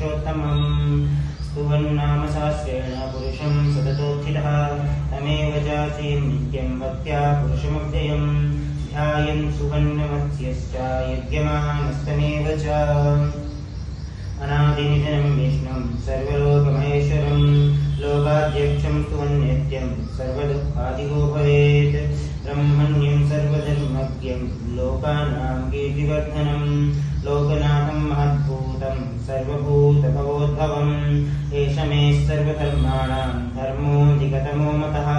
पुरुषोत्तमम् स्तुवन्नाम सहस्रेण पुरुषं सततोत्थितः तमेव चासीं नित्यं भक्त्या पुरुषमव्ययम् ध्यायन् सुवन्नमत्स्यश्च यज्ञमानस्तमेव च अनादिनिधनं विष्णुं सर्वलोकमहेश्वरं लोकाध्यक्षं स्तुवन्नित्यं सर्वदुःखादिको भवेत् ब्रह्मण्यं सर्वधर्मज्ञं लोकानां कीर्तिवर्धनं लोकनाथं महद्भूतं सर्वभूतभवोद्भवम् एष मे सर्वधर्माणां धर्मोऽधिगतमो मतः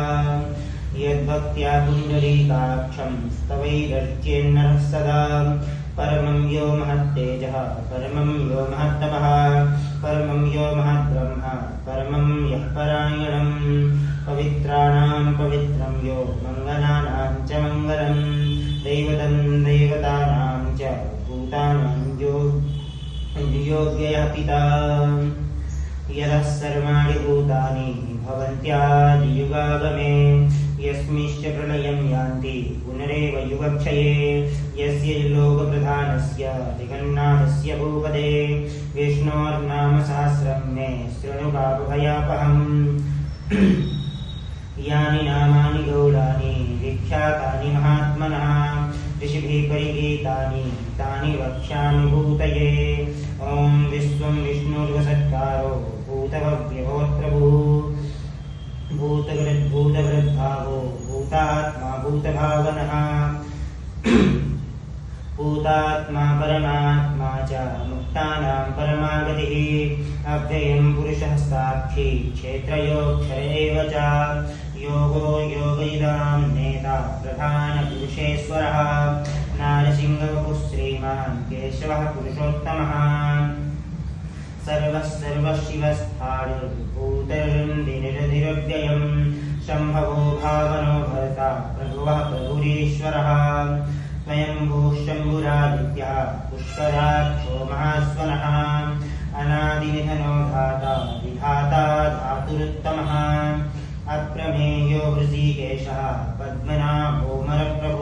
यद्भक्त्या पुण्डरीकाक्षं स्तवैरर्च्येन्नरः सदा परमं यो महत्तेजः परमं यो महत्तपः परमं यो महद्ब्रह्म परमं यः परायणं पवित्राणां पवित्रं यो मङ्गलानां च मङ्गलं दैवतं दैवतानां च भूतानां योग्यः पिता यतः सर्वाणि भूतानि भवन्त्यादियुगागमे यस्मिंश्च प्रलयं यान्ति पुनरेव युगक्षये यस्य लोकप्रधानस्य जगन्नाथस्य भूपदे विष्णोर्नाम सहस्रं मे शृणु पापभयापहम् यानि नामानि गौडानि विख्यातानि महात्मनः ऋषिभिः परिगीतानि तानि वक्ष्यामि भूतये ॐ विश्वं विष्णुर्वसत्कारो भूतभव्यभवत्प्रभुः भूतभृद्भावो भूतात्मा भूतभावनः भूतात्मा परमात्मा च मुक्तानां परमागतिः अव्ययं पुरुषः साक्षी क्षेत्रयोऽक्षर एव च योगो योगैदां नेता प्रधानपुरुषेश्वरः नारसिंहवपुः श्रीमान् केशवः पुरुषोत्तमः सर्वः सर्वशिवस्थाणुर्भूतनिरधिरव्ययं शम्भवो भावनो भर्ता प्रभुवः प्रभुरीश्वरः स्वयंभूः शम्भुरादित्यः पुष्कराक्षो महास्वनः अनादिनिधनो धाता विधाता धातुरुत्तमः अप्रमेयो हृषीकेशः पद्मनाभो मरप्रभुः